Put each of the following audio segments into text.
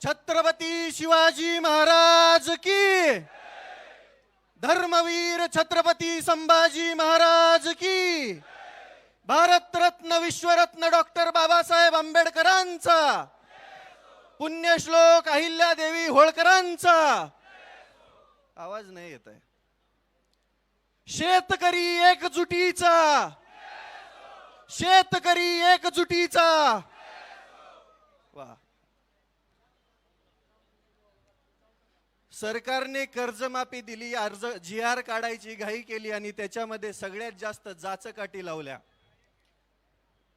छत्रपती शिवाजी महाराज की, धर्मवीर छत्रपती संभाजी महाराज की, भारतरत्न विश्वरत्न डॉक्टर बाबासाहेब आंबेडकरांचा, पुण्यश्लोक अहिल्यादेवी होळकरांचा आवाज नाही येत आहे. शेतकरी एकजुटीचा, शेतकरी एकजुटीचा. वा. सरकारने कर्जमाफी दिली, अर्ज GR काढायची घाई केली आणि त्याच्यामध्ये सगळ्यात जास्त जाचकाठी लावल्या.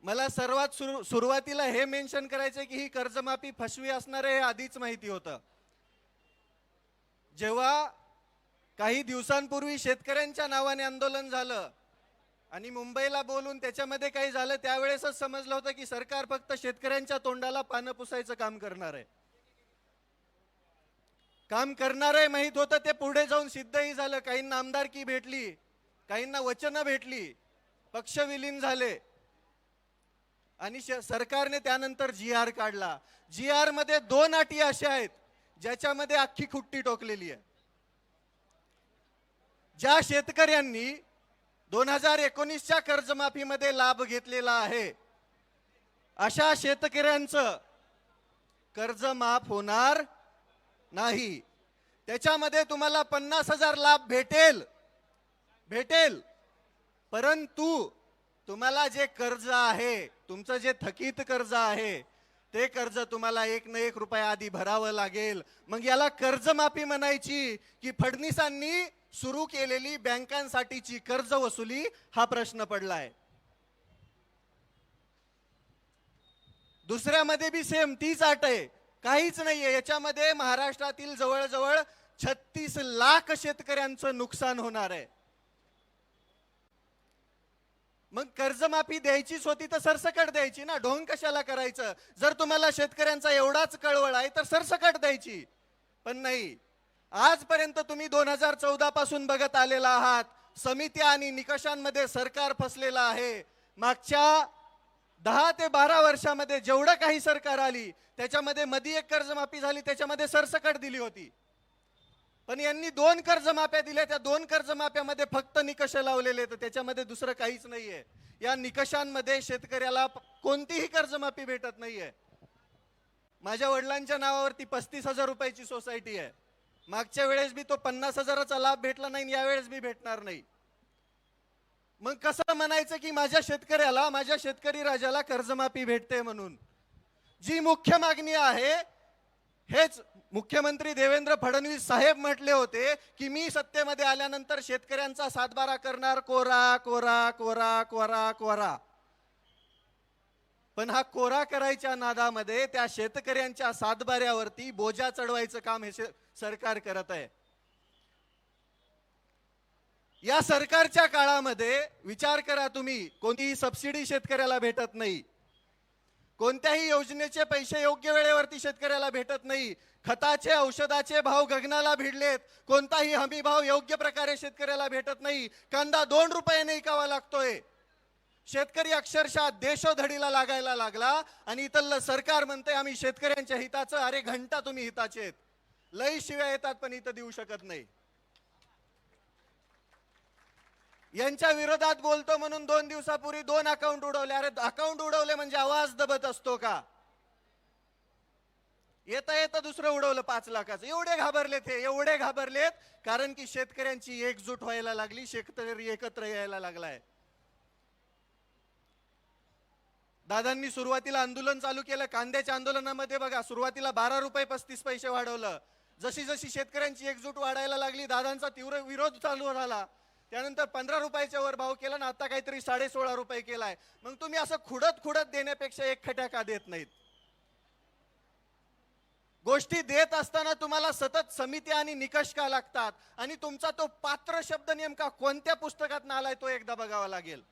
मला सर्वात सुरुवातीला हे मेन्शन करायचे की ही कर्जमाफी फसवी असणार आहे हे आधीच माहिती होतं. जेव्हा काही दिवसांपूर्वी शेतकऱ्यांच्या नावाने आंदोलन झालं आणि मुंबईला बोलून त्याच्यामध्ये काही झालं, त्यावेळेसच समजलं होतं की सरकार फक्त शेतकऱ्यांच्या तोंडाला पानं पुसायचं काम करणार आहे. काम करणार आहे माहित होतं, ते पुढे जाऊन सिद्धही झालं. काहींना आमदारकी भेटली, काहींना वचनं भेटली, पक्ष विलीन झाले आणि सरकारने त्यानंतर GR काढला. GR मध्ये 2 अटी अशा आहेत ज्याच्यामध्ये अख्खी खुट्टी टोकलेली आहे. ज्या शेतकऱ्यांनी 2019च्या कर्जमाफीमध्ये लाभ घेतलेला आहे अशा शेतकऱ्यांचं कर्ज माफ होणार नाही. त्याच्यामध्ये तुम्हाला 50,000 लाभ भेटेल, परंतु तुम्हाला जे कर्ज आहे, तुमचं जे थकीत कर्ज आहे, ते कर्ज तुम्हाला 1 ना 1 रुपया आधी भरावं लागेल. मग याला कर्जमाफी म्हणायची की फडणवीसांनी सुरू केलेली बँकांसाठीची कर्ज वसुली, हा प्रश्न पडलाय. दुसऱ्यामध्ये बी सेम तीच अट आहे, काहीच नाहीये. याच्यामध्ये महाराष्ट्रातील जवळजवळ 36 लाख शेतकऱ्यांचं नुकसान होणार आहे. मग कर्जमाफी द्यायचीच होती तर सरसकट द्यायची ना, ढोंग कशाला करायचं? जर तुम्हाला शेतकऱ्यांचा एवढाच कळवळ आहे तर सरसकट द्यायची. पण नाही, आजपर्यंत तुम्ही 2014 पासून बघत आलेला आहात. समित्या आणि निकषांमध्ये सरकार फसलेलं आहे. मागच्या 10 ते 12 वर्षामध्ये जेवढं काही सरकार आली त्याच्यामध्ये मध्ये एक कर्जमाफी झाली, त्याच्यामध्ये सरसकट दिली होती. पण यांनी 2 कर्जमाफ्या दिल्या, त्या 2 कर्जमाफ्यामध्ये फक्त निकष लावलेले, तर त्याच्यामध्ये दुसरं काहीच नाहीये. या निकषांमध्ये शेतकऱ्याला कोणतीही कर्जमाफी भेटत नाहीये. माझ्या वडिलांच्या नावावरती 35,000 रुपयाची सोसायटी आहे. मागच्या वेळेस बी तो 50,000चा लाभ भेटला नाही, यावेळेस बी भेटणार नाही. मग कसं म्हणायचं की माझ्या शेतकऱ्याला, माझ्या शेतकरी राजाला कर्जमाफी भेटते म्हणून? जी मुख्य मागणी आहे, हेच मुख्यमंत्री देवेंद्र फडणवीस साहेब म्हटले होते की मी सत्तेमध्ये आल्यानंतर शेतकऱ्यांचा सातबारा करणार, कोरा कोरा कोरा कोरा कोरा. पण हा कोरा करायच्या नादामध्ये त्या शेतकऱ्यांच्या सातबाऱ्यावरती बोजा चढवायचं काम हे सरकार करत आहे. या सरकारच्या काळामध्ये विचार करा तुम्ही, कोणतीही सबसिडी शेतकऱ्याला भेटत नाही, कोणत्याही योजनेचे पैसे योग्य वेळेवरती शेतकऱ्याला भेटत नाही, खताचे औषधाचे भाव गगनाला भिडलेत, कोणताही हमी भाव योग्य प्रकारे शेतकऱ्याला भेटत नाही. कांदा 2 रुपयाने विकावा लागतोय. शेतकरी अक्षरशः देशोधडीला लागायला लागला आणि इथलं सरकार म्हणते आम्ही शेतकऱ्यांच्या हिताचं. अरे घंटा तुम्ही हिताचे आहेत, लई शिव्या येतात पण इथं देऊ शकत नाही. यांच्या विरोधात बोलतो म्हणून 2 दिवसापूर्वी 2 अकाउंट उडवले. अरे अकाउंट उडवले म्हणजे आवाज दबत असतो का? येता येता दुसरं उडवलं 5 लाखाचं. एवढे घाबरलेत हे, एवढे घाबरलेत कारण की शेतकऱ्यांची एकजूट व्हायला लागली, शेतकरी एकत्र यायला लागलाय. दादांनी सुरुवातीला आंदोलन चालू केलं. कांद्याच्या आंदोलनामध्ये बघा, सुरुवातीला 12 रुपये 35 पैसे वाढवलं. जशी जशी शेतकऱ्यांची एकजूट वाढायला लागली, दादांचा तीव्र विरोध चालू झाला. त्यानंतर 15 रुपयाच्या वर भाव केला ना, आता काहीतरी 16.5 रुपये केलाय. मग तुम्ही असं खुडत देण्यापेक्षा एक खट्या का देत नाहीत? गोष्टी देत असताना तुम्हाला सतत समिती आणि निकष का लागतात? आणि तुमचा तो पात्र शब्द नेमका कोणत्या पुस्तकात आलाय तो एकदा बघावा लागेल.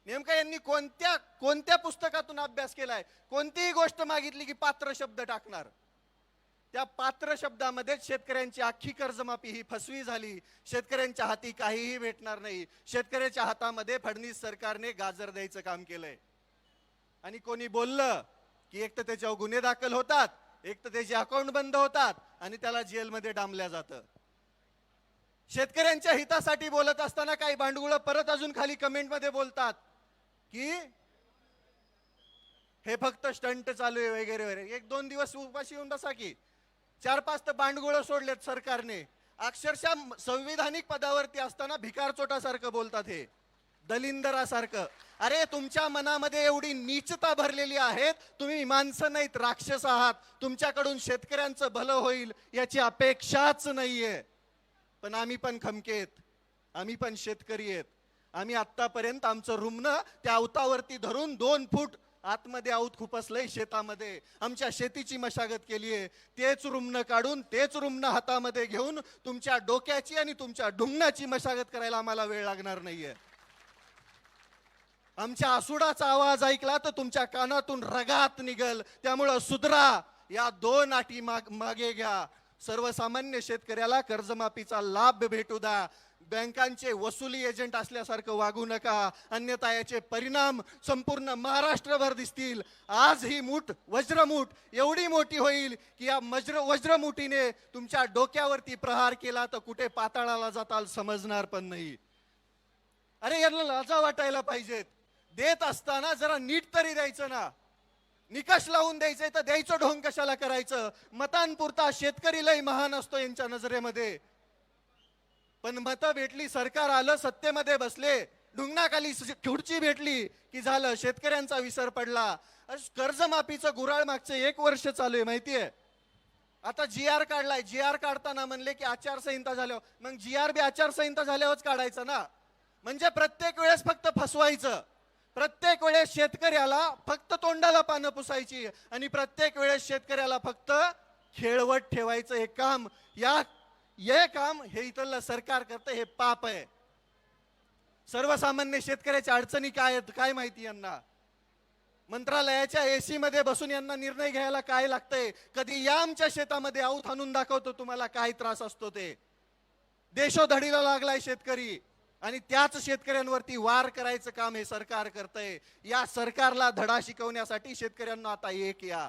नेमका यांनी कोणत्या पुस्तकातून अभ्यास केलाय? कोणतीही गोष्ट मागितली की पात्र शब्द टाकणार. त्या पात्र शब्दामध्ये शेतकऱ्यांची अख्खी कर्जमाफी ही फसवी झाली. शेतकऱ्यांच्या हाती काहीही भेटणार नाही. शेतकऱ्याच्या हातामध्ये फडणवीस सरकारने गाजर द्यायचं काम केलंय. आणि कोणी बोललं की एक तर त्याच्यावर गुन्हे दाखल होतात, एक तर त्याचे अकाउंट बंद होतात आणि त्याला जेलमध्ये डांबल्या जातं. शेतकऱ्यांच्या हितासाठी बोलत असताना काही भांडगुळं परत अजून खाली कमेंटमध्ये बोलतात की हे फक्त स्टंट चालू आहे वगैरे वगैरे. एक दोन दिवस उपाशी येऊन बसा की. 4-5 तर भांडगुळं सोडलेत सरकारने. अक्षरशः संविधानिक पदावरती असताना भिकार चोटासारखं बोलतात, हे दलिंदरासारखं. अरे तुमच्या मनामध्ये एवढी नीचता भरलेली आहे, तुम्ही माणसं नाहीत, राक्षस आहात. तुमच्याकडून शेतकऱ्यांचं भलं होईल याची अपेक्षाच नाहीये. पण आम्ही पण खमकेत, आम्ही पण शेतकरी आहेत. आम्ही आतापर्यंत आमचं रुमणं त्या अवतावरती धरून 2 फूट आतमध्ये आऊत खुपसलंय शेतामध्ये. आमच्या शेतीची मशागत केली आहे. तेच रुमणं काढून, तेच रुमणं हातामध्ये घेऊन तुमच्या डोक्याची आणि तुमच्या ढुंगणाची मशागत करायला आम्हाला वेळ लागणार नाहीये. आमच्या आसुडाचा आवाज ऐकला तर तुमच्या कानातून रगात निघल. त्यामुळं सुधरा, या 2 अटी मागे घ्या. सर्वसामान्य शेतकऱ्याला कर्जमाफीचा लाभ भेटू द्या. बँकांचे वसुली एजंट असल्यासारखं वागू नका, अन्यथा याचे परिणाम संपूर्ण महाराष्ट्रभर दिसतील. आज ही मूठ, वज्रमूठ एवढी मोठी होईल की या वज्रमुठीने तुमच्या डोक्यावरती प्रहार केला तर कुठे पाताळाला जाताल समजणार पण नाही. अरे यांना लाजा वाटायला पाहिजेत. देत असताना जरा नीट तरी द्यायचं ना. निकष लावून द्यायचंय तर द्यायचं ढोंग कशाला करायचं. मतांपुरता शेतकरी लय महान असतो यांच्या नजरेमध्ये. पण मतं भेटली, सरकार आलं, सत्तेमध्ये बसले, ढुंगणाखाली खुर्ची भेटली की झालं, शेतकऱ्यांचा विसर पडला. कर्जमाफीचं गुऱ्हाळ मागचं 1 वर्ष चालू आहे माहितीये. आता GR काढलाय. GR काढताना म्हणले की आचारसंहिता झाल्यावर, मग GR बी आचारसंहिता झाल्यावरच काढायचं ना. म्हणजे प्रत्येक वेळेस फक्त फसवायचं, प्रत्येक वेळेस शेतकऱ्याला फक्त तोंडाला पानं पुसायची आणि प्रत्येक वेळेस शेतकऱ्याला फक्त खेळवत ठेवायचं. हे काम हे इथलं सरकार करतं, हे पाप आहे. सर्वसामान्य शेतकऱ्याच्या अडचणी काय आहेत काय माहिती यांना. मंत्रालयाच्या AC मध्ये बसून यांना निर्णय घ्यायला काय लागतंय. कधी या आमच्या शेतामध्ये आऊत आणून दाखवतो तुम्हाला काय त्रास असतो ते. देशोधडीला लागलाय शेतकरी आणि त्याच शेतकऱ्यांवरती वार करायचं काम हे सरकार करतंय. या सरकारला धडा शिकवण्यासाठी शेतकऱ्यांना आता एक या.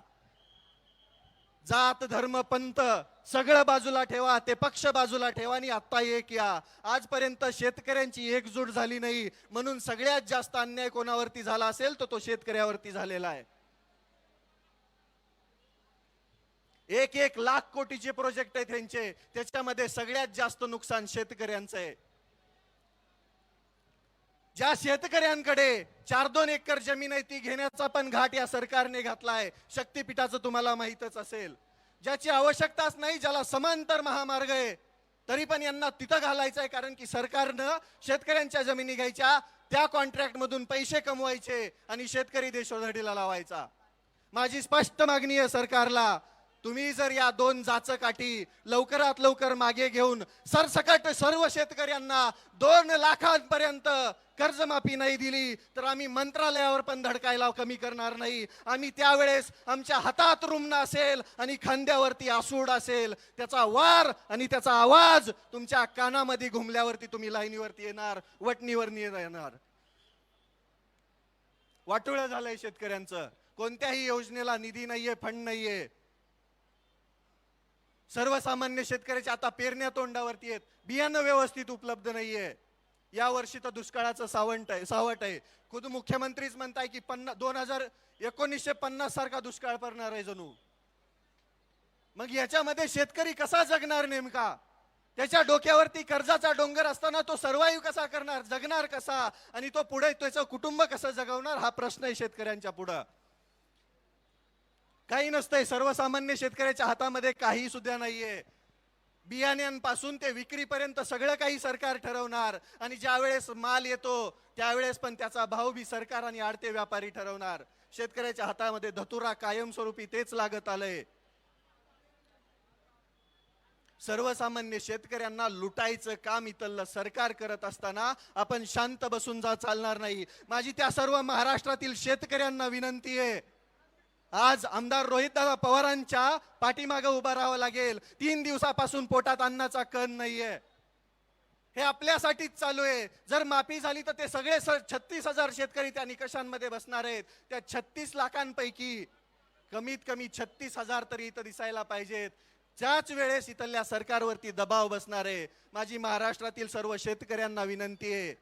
जात धर्म पंथ सगळं बाजूला ठेवा, ते पक्ष बाजूला ठेवा आणि आता एक या. आजपर्यंत शेतकऱ्यांची एकजूट झाली नाही, म्हणून सगळ्यात जास्त अन्याय कोणावरती झाला असेल तर तो शेतकऱ्यावरती झालेला आहे. 1-1 लाख कोटीचे प्रोजेक्ट आहेत त्यांचे, त्याच्यामध्ये सगळ्यात जास्त नुकसान शेतकऱ्यांचं आहे. ज्या शेतकऱ्यांकडे 4-2 एकर जमीन आहे ती घेण्याचा पण घाट या सरकारने घातलाय. शक्तीपीठाचं तुम्हाला माहितच असेल. ज्याची आवश्यकताच नाही, ज्याला समांतर महामार्ग आहे, तरी पण यांना तिथं घालायचं आहे. कारण की सरकारनं शेतकऱ्यांच्या जमिनी घ्यायच्या, त्या कॉन्ट्रॅक्ट मधून पैसे कमवायचे आणि शेतकरी देशोधडीला लावायचा. माझी स्पष्ट मागणी आहे सरकारला, तुम्ही जर या 2 जाचकाठी लवकरात लवकर मागे घेऊन सरसकट सर्व शेतकऱ्यांना 2 लाखांपर्यंत कर्जमाफी नाही दिली तर आम्ही मंत्रालयावर पण धडकायला कमी करणार नाही. आम्ही त्यावेळेस आमच्या हातात रुमणं असेल आणि खांद्यावरती आसूड असेल, त्याचा वार आणि त्याचा आवाज तुमच्या कानामध्ये घुमल्यावरती तुम्ही लाईनीवरती येणार, वटणीवर येणार. वाटोळं झालंय शेतकऱ्यांचं. कोणत्याही योजनेला निधी नाहीये, फंड नाहीये. सर्वसामान्य शेतकऱ्याच्या आता पेरण्या तोंडावरती आहेत, बियाणं व्यवस्थित उपलब्ध नाहीये. या वर्षी तर दुष्काळाचं सावट आहे. खुद मुख्यमंत्रीच म्हणताय की 1950 सारखा दुष्काळ पडणार आहे जणू. मग याच्यामध्ये शेतकरी कसा जगणार नेमका. त्याच्या डोक्यावरती कर्जाचा डोंगर असताना तो सर्वाइव्ह कसा करणार, जगणार कसा, आणि तो पुढे त्याचं कुटुंब कसं जगवणार, हा प्रश्न आहे शेतकऱ्यांच्या पुढे. काही नसतंय, सर्वसामान्य शेतकऱ्याच्या हातामध्ये काही सुद्धा नाहीये. बियाण्यांपासून ते विक्रीपर्यंत सगळं काही सरकार ठरवणार आणि ज्यावेळेस माल येतो त्यावेळेस पण त्याचा भाव बी सरकार आणि आडते व्यापारी ठरवणार. शेतकऱ्याच्या हातामध्ये धतुरा कायमस्वरूपी तेच लागत आलंय. सर्वसामान्य शेतकऱ्यांना लुटायचं काम इथलं सरकार करत असताना आपण शांत बसून चालणार नाही. माझी त्या सर्व महाराष्ट्रातील शेतकऱ्यांना विनंती आहे, आज आमदार रोहितदादा पवारांच्या पाठीमागे उभा राहावं लागेल. 3 दिवसापासून पोटात अन्नाचा कण नाहीये. हे आपल्यासाठीच चालू आहे. जर माफी झाली तर ते सगळे 36,000 शेतकरी त्या निकषांमध्ये बसणार आहेत. त्या 36 लाखांपैकी कमीत कमी 36,000 तरी इथं दिसायला पाहिजेत. त्याच वेळेस इथल्या सरकारवरती दबाव बसणार आहे. माझी महाराष्ट्रातील सर्व शेतकऱ्यांना विनंती आहे,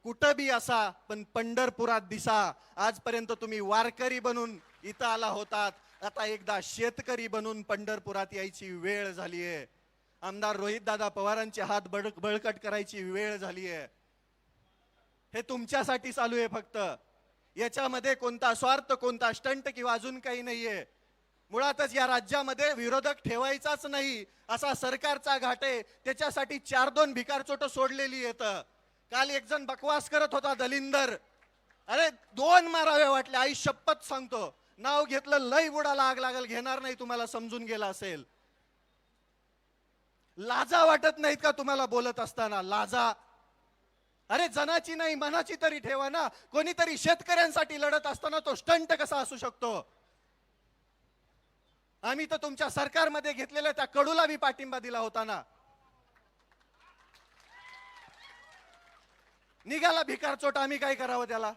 कुठं बी असा पण पंढरपुरात दिसा. आजपर्यंत तुम्ही वारकरी बनून इथं आला होतात, आता एकदा शेतकरी बनून पंढरपुरात यायची वेळ झाली आहे. आमदार रोहितदादा पवारांचे हात बळकट करायची वेळ झाली आहे. हे तुमच्यासाठी चालू आहे फक्त. याच्यामध्ये कोणता स्वार्थ, कोणता स्टंट किंवा अजून काही नाहीये. मुळातच या राज्यामध्ये विरोधक ठेवायचाच नाही असा सरकारचा घाट आहे. त्याच्यासाठी 4-2 भिकारचोट सोडलेली येतं. काल एक जण बकवास करत होता, दलिंदर. अरे 2 मारावे वाटले, आई शपथ सांगतो. नाव घेतलं लय बुडाला आग लागल, घेणार नाही. तुम्हाला समजून गेला असेल. लाजा वाटत नाहीत का तुम्हाला बोलत असताना? लाजा. अरे जनाची नाही मनाची तरी ठेवा ना. कोणीतरी शेतकऱ्यांसाठी लढत असताना तो स्टंट कसा असू शकतो? आम्ही तर तुमच्या सरकारमध्ये घेतलेल्या त्या कडूला बी पाठिंबा दिला होता ना. निघाला भिकार चोट, आम्ही काय करावं त्याला?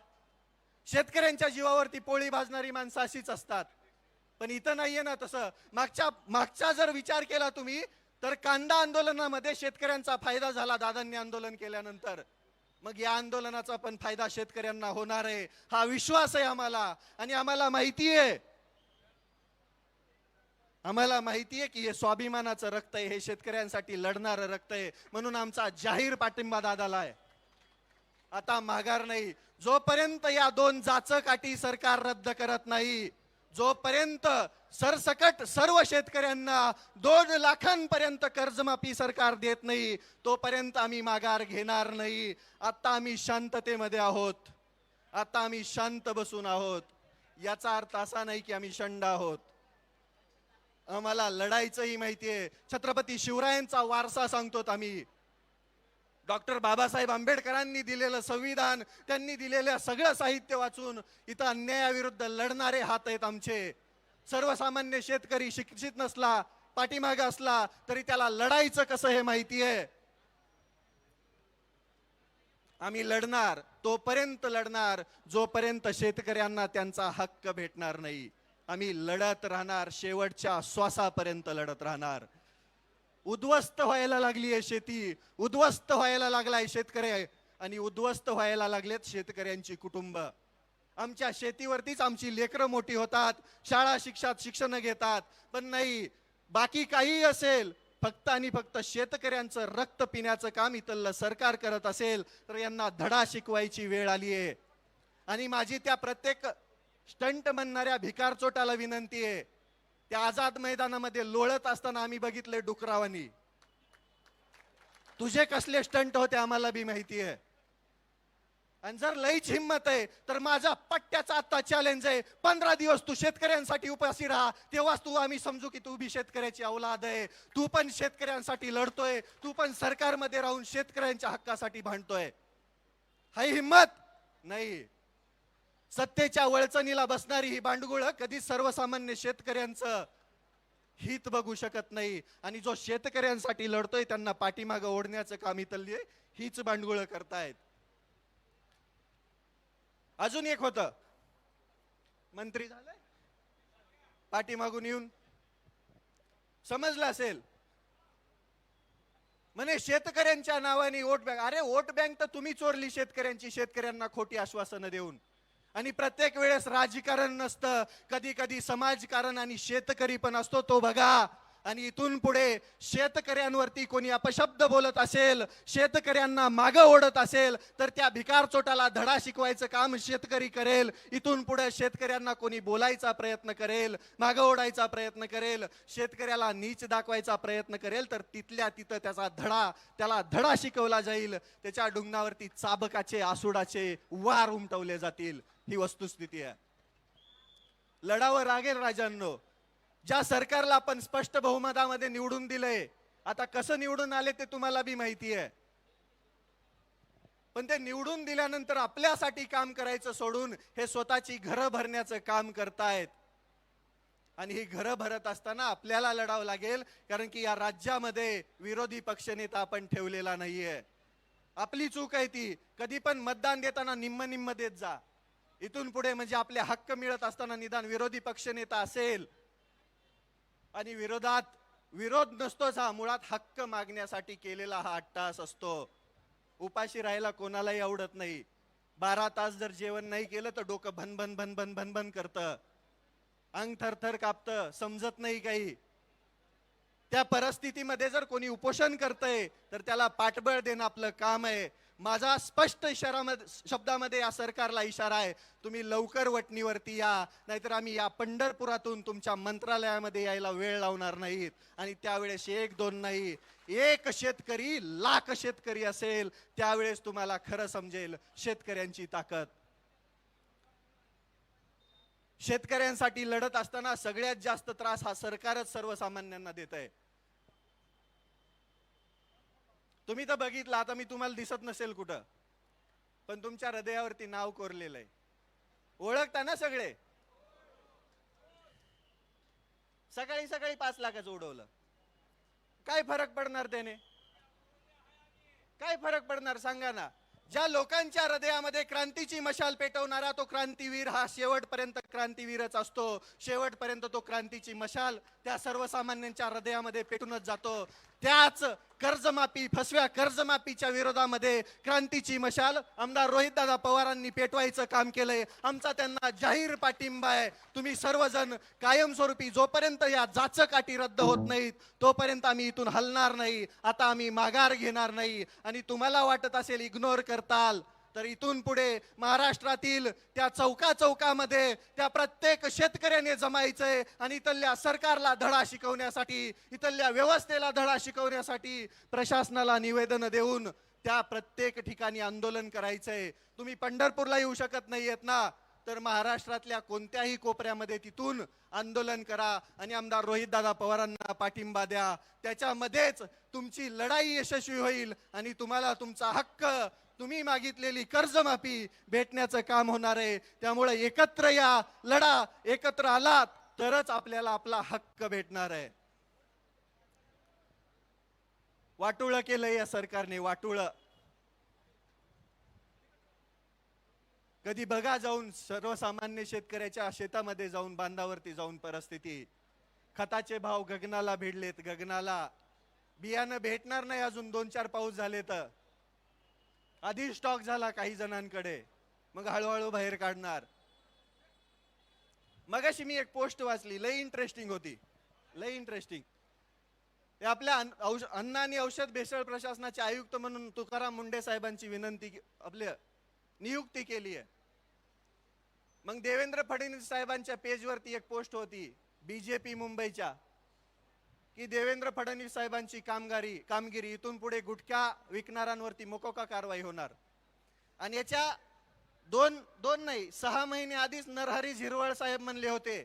शेतकऱ्यांच्या जीवावरती पोळी भाजणारी माणसं अशीच असतात. पण इथं नाहीये ना तसं. मागचा जर विचार केला तुम्ही तर कांदा आंदोलनामध्ये शेतकऱ्यांचा फायदा झाला दादांनी आंदोलन केल्यानंतर. मग या आंदोलनाचा पण फायदा शेतकऱ्यांना होणार आहे हा विश्वास आहे आम्हाला. आणि आम्हाला माहिती आहे की हे स्वाभिमानाचं रक्त आहे, हे शेतकऱ्यांसाठी लढणारं रक्त आहे. म्हणून आमचा जाहीर पाठिंबा दादाला आहे. आता माघार नाही. जोपर्यंत या 2 जाचकाठी सरकार रद्द करत नाही, जोपर्यंत सरसकट सर्व शेतकऱ्यांना 2 लाखांपर्यंत कर्जमाफी सरकार देत नाही, तोपर्यंत आम्ही माघार घेणार नाही. आता आम्ही शांततेमध्ये आहोत. आता आम्ही शांत बसून आहोत. याचा अर्थ असा नाही की आम्ही शंड आहोत. आम्हाला लढायचंही माहितीये. छत्रपती शिवरायांचा वारसा सांगतोत आम्ही. डॉक्टर बाबासाहेब आंबेडकरांनी दिलेलं संविधान, त्यांनी दिलेलं सगळं साहित्य वाचून इथं अन्यायाविरुद्ध लढणारे हात आहेत आमचे. सर्वसामान्य शेतकरी शिक्षित नसला, पाठीमागे असला तरी त्याला लढायचं कसं हे माहिती आहे. आम्ही लढणार, तोपर्यंत लढणार जोपर्यंत शेतकऱ्यांना त्यांचा हक्क भेटणार नाही. आम्ही लढत राहणार, शेवटच्या श्वासापर्यंत लढत राहणार. उद्ध्वस्त व्हायला लागली आहे शेती, उद्ध्वस्त व्हायला लागलाय शेतकरी, आणि उद्ध्वस्त व्हायला लागलेत शेतकऱ्यांची कुटुंब. आमच्या शेतीवरतीच आमची लेकरं मोठी होतात, शाळा शिक्षण घेतात. पण नाही, बाकी काही असेल, फक्त आणि फक्त शेतकऱ्यांचं रक्त पिण्याचं काम इथलं सरकार करत असेल तर यांना धडा शिकवायची वेळ आली आहे. आणि माझी त्या प्रत्येक स्टंट म्हणणाऱ्या भिकारचोटाला विनंती आहे. त्या आझाद मैदानामध्ये लोळत असताना आम्ही बघितले डुकरावानी. तुझे कसले स्टंट होते आम्हाला बी माहिती आहे. आणि जर लईच हिम्मत आहे तर माझा पट्ट्याचा आता चॅलेंज आहे, 15 दिवस तू शेतकऱ्यांसाठी उपाशी राहा, तेव्हाच तू आम्ही समजू की तू बी शेतकऱ्याची औलाद आहे. तू पण शेतकऱ्यांसाठी लढतोय, तू पण सरकारमध्ये राहून शेतकऱ्यांच्या हक्कासाठी भांडतोय. हाय हिम्मत नाही. सत्तेच्या वळचणीला बसणारी ही बांडगुळ कधी सर्वसामान्य शेतकऱ्यांचं हित बघू शकत नाही. आणि जो शेतकऱ्यांसाठी लढतोय त्यांना पाठीमागं ओढण्याचं काम इथली हीच बांडगुळ करतायत. अजून एक होतं, मंत्री झालंय पाठीमागून येऊन, समजलं असेल, म्हणे शेतकऱ्यांच्या नावाने वोट बँक. अरे वोट बँक तर तुम्ही चोरली शेतकऱ्यांची, शेतकऱ्यांना खोटी आश्वासनं देऊन. आणि प्रत्येक वेळेस राजकारण नसतं, कधी कधी समाजकारण आणि शेतकरी पण असतो, तो बघा. आणि इथून पुढे शेतकऱ्यांवरती कोणी अपशब्द बोलत असेल, शेतकऱ्यांना मागं ओढत असेल तर त्या भिकारचोटाला धडा शिकवायचं काम शेतकरी करेल. इथून पुढे शेतकऱ्यांना कोणी बोलायचा प्रयत्न करेल, मागं ओढायचा प्रयत्न करेल, शेतकऱ्याला नीच दाखवायचा प्रयत्न करेल तर तिथल्या तिथं त्याला धडा शिकवला जाईल. त्याच्या डुंगणावरती चाबकाचे आसुडाचे वार उमटवले जातील. ही वस्तुस्थिती आहे. लढावं लागेल राजांनो. ज्या सरकारला आपण स्पष्ट बहुमतामध्ये निवडून दिलंय, आता कसं निवडून आले ते तुम्हाला बी माहिती आहे. पण ते निवडून दिल्यानंतर आपल्यासाठी काम करायचं सोडून हे स्वतःची घरं भरण्याचं काम करतायत. आणि ही घरं भरत असताना आपल्याला लढावं लागेल, कारण की या राज्यामध्ये विरोधी पक्षनेता आपण ठेवलेला नाहीये. आपली चूक आहे ती. कधी पण मतदान देताना निम्म निम्म देत जा. इथून पुढे म्हणजे आपले हक्क मिळत असताना निदान विरोधी पक्षनेता असेल आणि विरोध नसतोच, हा मुळात हक्क मागण्यासाठी केलेला हा अट्टाहास असतो. उपाशी राहायला कोणालाही आवडत नाही. 12 तास जर जेवण नाही केलं तर डोकं भनभन भनभन भनभन करतं, अंग थरथर कापतं, समजत नाही काही. त्या परिस्थितीमध्ये जर कोणी उपोषण करतंय तर त्याला पाठबळ देणं आपलं काम आहे. माझा स्पष्ट शब्दामध्ये या सरकारला इशारा आहे, तुम्ही लवकर वटणीवरती या, नाहीतर आम्ही या पंढरपुरातून तुमच्या मंत्रालयामध्ये यायला वेळ लावणार नाहीत. आणि त्यावेळेस 1-2 नाही, 1 शेतकरी लाख शेतकरी असेल, त्यावेळेस तुम्हाला खरं समजेल शेतकऱ्यांची ताकद. शेतकऱ्यांसाठी लढत असताना सगळ्यात जास्त त्रास हा सरकारच सर्वसामान्यांना देत आहे. तुम्ही तर बघितलं, आता मी तुम्हाला दिसत नसेल कुठं, पण तुमच्या हृदयावरती नाव कोरलेलं आहे. ओळखता ना सगळे? सकाळी सकाळी 5 लाखाचं उडवलं, काय फरक पडणार त्याने? काय फरक पडणार सांगा ना? ज्या लोकांच्या हृदयामध्ये क्रांतीची मशाल पेटवणारा तो क्रांतीवीर हा शेवटपर्यंत क्रांतीवीरच असतो. शेवटपर्यंत तो क्रांतीची मशाल त्या सर्वसामान्यांच्या हृदयामध्ये पेटूनच जातो. त्याच कर्जमाफी, फसव्या कर्जमाफीच्या विरोधामध्ये क्रांतीची मशाल आमदार रोहितदादा पवारांनी पेटवायचं काम केलंय. आमचा त्यांना जाहीर पाठिंबा आहे. तुम्ही सर्वजण कायमस्वरूपी, जोपर्यंत या जाचक रद्द होत नाहीत तोपर्यंत आम्ही इथून हलणार नाही. आता आम्ही माघार घेणार नाही. आणि तुम्हाला वाटत असेल इग्नोर करताल, तर इथून पुढे महाराष्ट्रातील त्या चौकामध्ये त्या प्रत्येक शेतकऱ्याने जमायचंय आणि इथल्या सरकारला धडा शिकवण्यासाठी, इथल्या व्यवस्थेला धडा शिकवण्यासाठी प्रशासनाला निवेदन देऊन त्या प्रत्येक ठिकाणी आंदोलन करायचंय. तुम्ही पंढरपूरला येऊ शकत नाहीयेत ना, तर महाराष्ट्रातल्या कोणत्याही कोपऱ्यामध्ये तिथून आंदोलन करा आणि आमदार रोहितदादा पवारांना पाठिंबा द्या. त्याच्यामध्येच तुमची लढाई यशस्वी होईल आणि तुम्हाला तुमचा हक्क, तुम्ही मागितलेली कर्जमाफी भेटण्याचं काम होणार आहे. त्यामुळे एकत्र या, लढा. एकत्र आलात तरच आपल्याला आपला हक्क भेटणार आहे. वाटोळं केलंय या सरकारने, वाटोळं. कधी बघा जाऊन सर्वसामान्य शेतकऱ्याच्या शेतामध्ये जाऊन, बांधावरती जाऊन परिस्थिती. खताचे भाव गगनाला भिडलेत, गगनाला. बियाणं भेटणार नाही अजून 2-4 पाऊस झाले तर. आधी स्टॉक झाला काही जणांकडे, मग हळूहळू बाहेर काढणार. मगाशी मी एक पोस्ट वाचली, लई इंटरेस्टिंग होती, लई इंटरेस्टिंग. ते आपल्या अन्न आणि औषध भेसळ प्रशासनाचे आयुक्त म्हणून तुकाराम मुंडे साहेबांची आपल्या नियुक्ती केली आहे. मग देवेंद्र फडणवीस साहेबांच्या पेजवरती एक पोस्ट होती बीजेपी मुंबईच्या, की देवेंद्र फडणवीस साहेबांची कामगिरी इथून पुढे गुटखा विकणाऱ्यांवरती मोकोका कारवाई होणार. आणि याच्या 6 महिने आधीच नरहरी झिरवळ साहेब म्हणले होते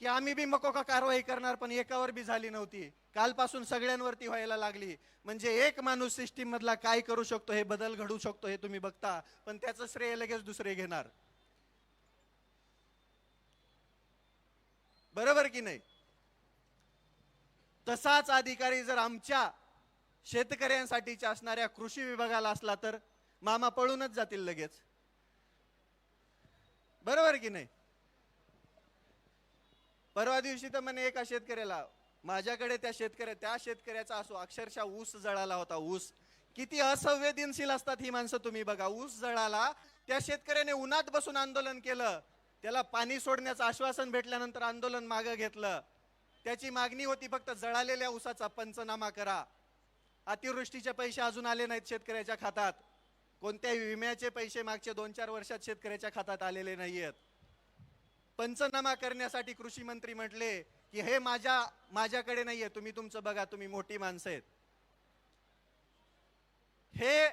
की आम्ही बी मोकोका कारवाई करणार, पण एकावर बी झाली नव्हती. कालपासून सगळ्यांवरती व्हायला लागली. म्हणजे एक माणूस सिस्टीम मधला काय करू शकतो, हे बदल घडू शकतो, हे तुम्ही बघता, पण त्याचं श्रेय लगेच दुसरे घेणार. बरोबर की नाही? तसाच अधिकारी जर आमच्या शेतकऱ्यांसाठीच्या असणाऱ्या कृषी विभागाला असला तर मामा पळूनच जातील लगेच. बरोबर की नाही? परवा दिवशी तर म्हणे एका शेतकऱ्याला, माझ्याकडे त्या शेतकऱ्याचा असो, अक्षरशः ऊस जळाला होता. ऊस किती असंवेदनशील असतात ही माणसं, तुम्ही बघा. ऊस जळाला, त्या शेतकऱ्याने उन्हात बसून आंदोलन केलं. त्याला पाणी सोडण्याचं आश्वासन भेटल्यानंतर आंदोलन मागे घेतलं. त्याची मागणी होती फक्त जळालेल्या ऊसाचा पंचनामा करा. अतिवृष्टीचे पैसे अजून आले नाहीत शेतकऱ्याच्या खात्यात. कोणत्याही विम्याचे पैसे मागच्या 2-4 वर्षात शेतकऱ्याच्या खात्यात आलेले नाहीयेत. पंचनामा करण्यासाठी कृषी मंत्री म्हटले की हे माझ्याकडे नाहीये, तुम्ही तुमचं बघा, तुम्ही मोठी माणसं आहेत. हे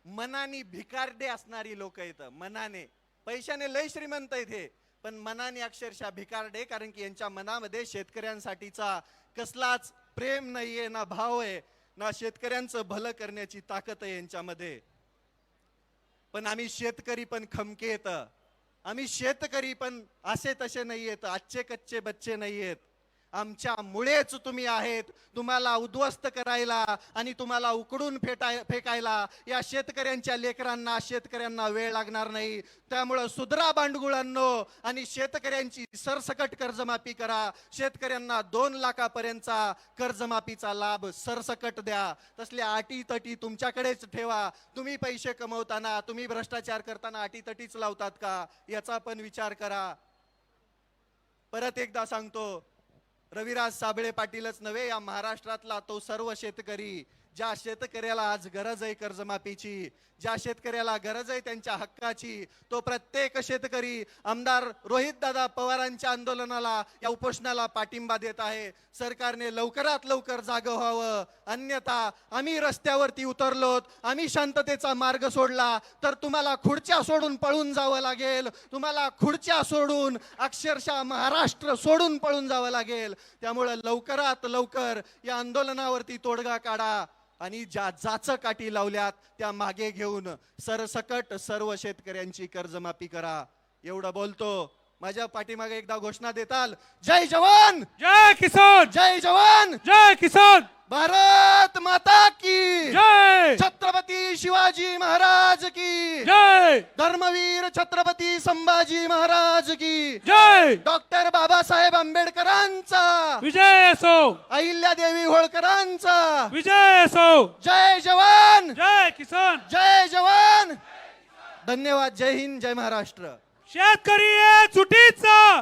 मनाने भिकारडे असणारी लोक आहेत. मनाने, पैशाने लय श्रीमंत आहेत हे, पण मनाने अक्षरशः भिकारडे. कारण की यांच्या मनामध्ये शेतकऱ्यांसाठीचा कसलाच प्रेम नाहीये, ना भाव आहे, ना शेतकऱ्यांचं भलं करण्याची ताकद आहे यांच्यामध्ये. पण आम्ही शेतकरी पण खमके येत, आम्ही शेतकरी पण असे तसे नाहीयेत, आजचे कच्चे बच्चे नाहीयेत. आमच्यामुळेच तुम्ही आहेत. तुम्हाला उद्ध्वस्त करायला आणि तुम्हाला उकडून फेकायला या शेतकऱ्यांच्या लेकरांना, शेतकऱ्यांना वेळ लागणार नाही. त्यामुळं सुधरा बांडगुळांनो आणि शेतकऱ्यांची सरसकट कर्जमाफी करा. शेतकऱ्यांना 2 लाखापर्यंतचा कर्जमाफीचा लाभ सरसकट द्या. तसल्या अटीतटी तुमच्याकडेच ठेवा. तुम्ही पैसे कमवताना, तुम्ही भ्रष्टाचार करताना अटीतटीच लावतात का, याचा पण विचार करा. परत एकदा सांगतो, रविराज साबळे पाटीलच नव्हे, या महाराष्ट्रातला तो सर्व शेतकरी, ज्या शेतकऱ्याला आज गरज आहे कर्जमाफीची, ज्या शेतकऱ्याला गरज आहे त्यांच्या हक्काची, तो प्रत्येक शेतकरी आमदार रोहितदादा पवारांच्या आंदोलनाला, या उपोषणाला पाठिंबा देत आहे. सरकारने लवकरात लवकर जागं व्हावं, अन्यथा आम्ही रस्त्यावरती उतरलोत, आम्ही शांततेचा मार्ग सोडला तर तुम्हाला खुर्च्या सोडून पळून जावं लागेल. तुम्हाला खुर्च्या सोडून अक्षरशः महाराष्ट्र सोडून पळून जावं लागेल. त्यामुळे लवकरात लवकर या आंदोलनावरती तोडगा काढा आणि ज्या जाचं काठी लावल्यात त्या मागे घेऊन सरसकट सर्व शेतकऱ्यांची कर्जमाफी करा. एवढं बोलतो. माझ्या पाठीमागे एकदा घोषणा देताल, जय जवान जय किसान, जय जवान जय किसान, भारत माता की जय, छत्रपती शिवाजी महाराज की जय, धर्मवीर छत्रपती संभाजी महाराज की जय, डॉक्टर बाबासाहेब आंबेडकरांचा विजय असो, अहिल्यादेवी होळकरांचा विजय असो, जय जवान जय किसान. जय जवान. धन्यवाद. जय हिंद, जय महाराष्ट्र. शेतकरी आहे चुटीचा,